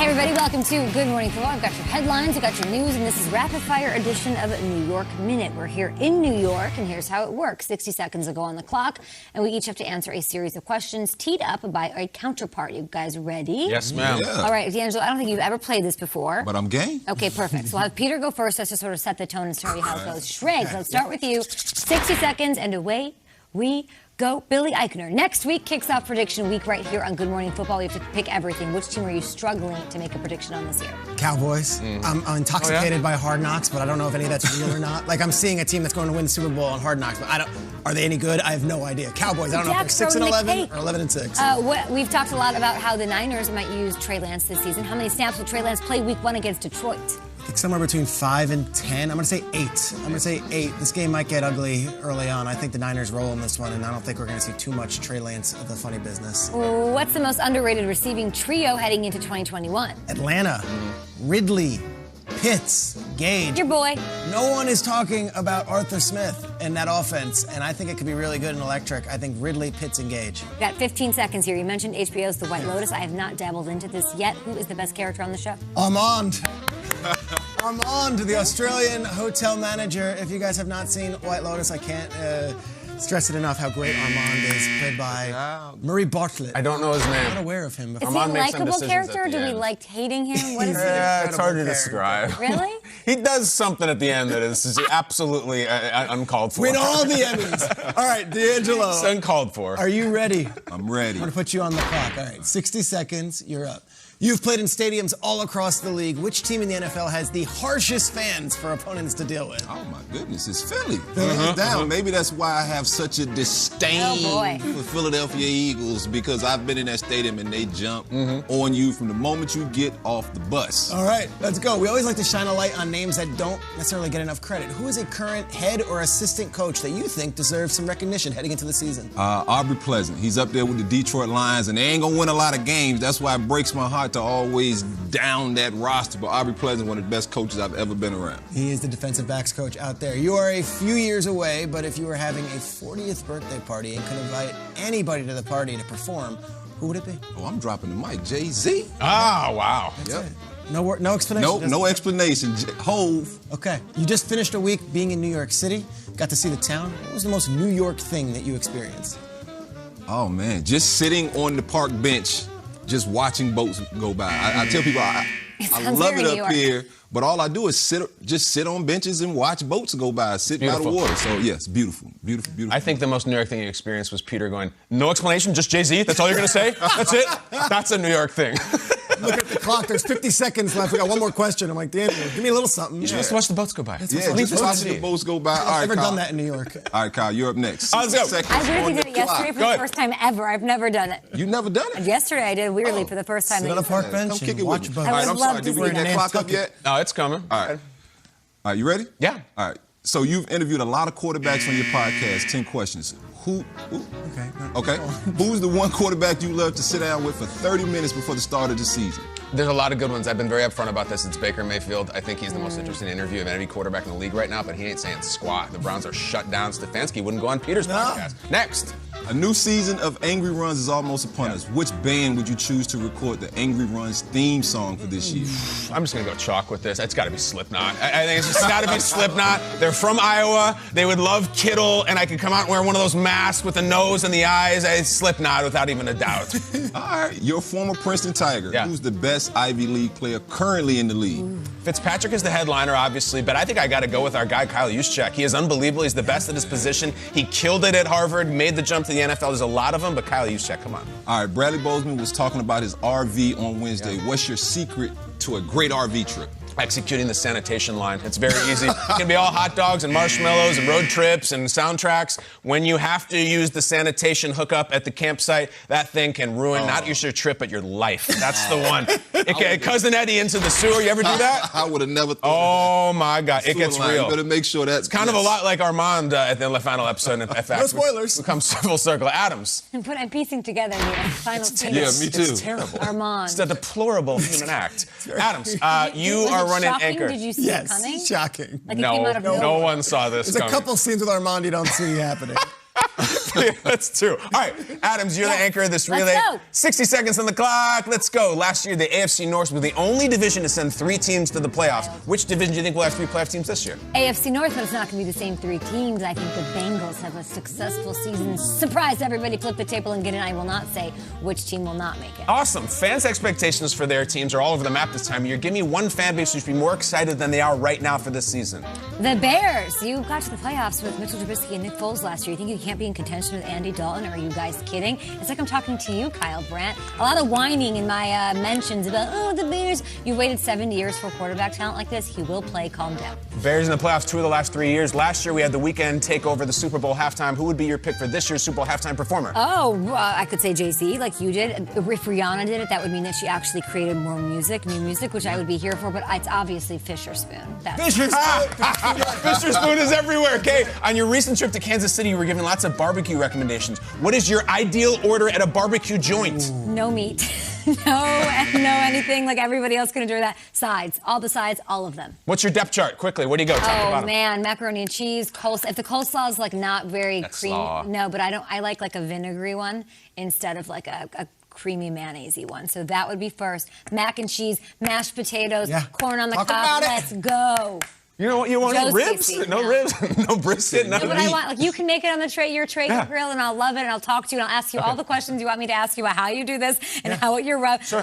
Hey everybody, welcome to Good Morning Football. I've got your headlines, I've got your news, and this is Rapid Fire edition of New York Minute. We're here in New York, and here's how it works. 60 seconds will go on the clock, and we each have to answer a series of questions teed up by a counterpart. You guys ready? Yes, ma'am. Yeah. All right, D'Angelo, I don't think you've ever played this before. But I'm game. Okay, perfect. So we'll have Peter go first. Let's just sort of set the tone and tell you how it goes. Shreg, let's start with you. 60 seconds, and away we go. Billy Eichner. Next week kicks off prediction week right here on Good Morning Football. We have to pick everything. Which team are you struggling to make a prediction on this year? Cowboys. I'm intoxicated by Hard Knocks, but I don't know if any of that's real or not. Like, I'm seeing a team that's going to win the Super Bowl on Hard Knocks, but are they any good? I have no idea. Cowboys, I don't know if they're 6-11 or 11-6. We've talked a lot about how the Niners might use Trey Lance this season. How many snaps will Trey Lance play week 1 against Detroit? I think somewhere between 5 and 10. I'm going to say 8. I'm going to say 8. This game might get ugly early on. I think the Niners roll in this one, and I don't think we're going to see too much Trey Lance of the funny business. What's the most underrated receiving trio heading into 2021? Atlanta, Ridley, Pitts, Gage. Your boy. No one is talking about Arthur Smith in that offense, and I think it could be really good and electric. I think Ridley, Pitts, and Gage. We've got 15 seconds here. You mentioned HBO's The White Lotus. I have not dabbled into this yet. Who is the best character on the show? Armand, the Australian hotel manager. If you guys have not seen White Lotus, I can't stress it enough how great Armand is, played by Murray Bartlett. I don't know his name. I'm not aware of him. Is he a Armand makes some likable decisions character? at the Do we end. like hating him? What is he? Yeah, it's hard to describe. Really? He does something at the end that is absolutely uncalled for. Win all the Emmys. All right, D'Angelo. It's uncalled for. Are you ready? I'm ready. I'm going to put you on the clock. All right, 60 seconds, you're up. You've played in stadiums all across the league. Which team in the NFL has the harshest fans for opponents to deal with? Oh my goodness, it's Philly. Hands down. Maybe that's why I have such a disdain for Philadelphia Eagles, because I've been in that stadium and they jump on you from the moment you get off the bus. All right, let's go. We always like to shine a light on names that don't necessarily get enough credit. Who is a current head or assistant coach that you think deserves some recognition heading into the season? Aubrey Pleasant. He's up there with the Detroit Lions, and they ain't gonna win a lot of games. That's why it breaks my heart to always down that roster. But Aubrey Pleasant, one of the best coaches I've ever been around. He is the defensive backs coach out there. You are a few years away, but if you were having a 40th birthday party and could invite anybody to the party to perform, who would it be? Oh, I'm dropping the mic. Jay-Z. Ah, wow. Yep. No explanation. No explanation. Hove. Okay. You just finished a week being in New York City, got to see the town. What was the most New York thing that you experienced? Oh man, just sitting on the park bench, just watching boats go by. I tell people I love it up here, but all I do is sit on benches and watch boats go by, sit by the water. So yes, beautiful. I think the most New York thing you experienced was Peter going, no explanation, just Jay-Z? That's all you're going to say? That's it? That's a New York thing. Look at the clock. There's 50 seconds left. We got one more question. I'm like, Daniel, give me a little something. You just watch the boats go by. Yeah, just watching the boats go by. All right, I've never Kyle. done that in New York. All right, Kyle, you're up next. Let's go. 60 I seconds weirdly on did the it yesterday clock. for the first time ever. I've never done it. You've never done it? Yesterday I did weirdly for the first time. Sit on a park bench Come kick and it watch with me. boats. All right, I I'm would sorry. love Did to we see get that that. clock up yet? No, it's coming. All right. All right, you ready? Yeah. All right. So you've interviewed a lot of quarterbacks on your podcast. 10 questions. Okay. Who's the one quarterback you love to sit down with for 30 minutes before the start of the season? There's a lot of good ones. I've been very upfront about this. It's Baker Mayfield. I think he's the most interesting interview of any quarterback in the league right now, but he ain't saying squat. The Browns are shut down. Stefanski wouldn't go on Peter's podcast. Next. A new season of Angry Runs is almost upon us. Which band would you choose to record the Angry Runs theme song for this year? I'm just going to go chalk with this. It's got to be Slipknot. I think it's just got to be Slipknot. They're from Iowa. They would love Kittle, and I could come out and wear one of those masks with the nose and the eyes. It's Slipknot without even a doubt. All right. Your former Princeton Tiger. Yeah. Who's the best Ivy League player currently in the league? Fitzpatrick is the headliner, obviously, but I think I got to go with our guy, Kyle Juszczyk. He is unbelievable. He's the best at his position. He killed it at Harvard, made the jump to the NFL. There's a lot of them, but Kyle Juszczyk, come on. All right. Bradley Bozeman was talking about his RV on Wednesday. Yeah. What's your secret to a great RV trip? Executing the sanitation line. It's very easy. It can be all hot dogs and marshmallows and road trips and soundtracks. When you have to use the sanitation hookup at the campsite, that thing can ruin not just your trip, but your life. That's the one. It can cousin Eddie into the sewer. You ever do that? I would have never thought Oh, my God. It gets real. You better make sure that's Kind of a lot like Armand at the final episode of FX. No spoilers. We come full circle. Adams. I'm piecing together the final scene. Yeah, me too. It's terrible. Armand. It's a deplorable human act. Adams, you Was are it running shocking? anchor. Did you see it coming? Yes, shocking. Like it came out of No nowhere? one saw this There's a coming. couple scenes with Armand you don't see happening. That's true. All right, Adams, you're the anchor of this relay. Let's go. 60 seconds on the clock. Let's go. Last year, the AFC North was the only division to send 3 teams to the playoffs. Which division do you think will have 3 playoff teams this year? AFC North, but it's not going to be the same 3 teams. I think the Bengals have a successful season. Surprise everybody, flip the table and get in. I will not say which team will not make it. Awesome. Fans' expectations for their teams are all over the map this time of year. Give me one fan base who should be more excited than they are right now for this season. The Bears. You got to the playoffs with Mitchell Trubisky and Nick Foles last year. You think you can't be in contention with Andy Dalton? Are you guys kidding? It's like I'm talking to you, Kyle Brandt. A lot of whining in my mentions about, oh, the Bears. You waited 7 years for quarterback talent like this. He will play. Calm down. Bears in the playoffs 2 of the last 3 years. Last year, we had the weekend take over the Super Bowl halftime. Who would be your pick for this year's Super Bowl halftime performer? Oh, I could say Jay-Z, like you did. If Rihanna did it, that would mean that she actually created more music, new music, which I would be here for, but it's obviously Fisher Spoon. Fisher Spoon! Fisher Spoon is everywhere. Okay, on your recent trip to Kansas City, you were given lots of barbecue recommendations. What is your ideal order at a barbecue joint? No meat. No anything like everybody else can do that. Sides, all the sides, all of them. What's your depth chart? Quickly, what do you go? Top to bottom. Oh man, macaroni and cheese, coleslaw. If the coleslaw is like not very creamy, no, but I like a vinegary one instead of like a creamy mayonnaise-y one. So that would be first. Mac and cheese, mashed potatoes, corn on the cob. Let's go. You know what you want? Ribs? No ribs? No brisket? No, but I want, like, you can make it on the tray, your Traeger grill, and I'll love it, and I'll talk to you, and I'll ask you all the questions you want me to ask you about how you do this and how you're rubbed. Sure.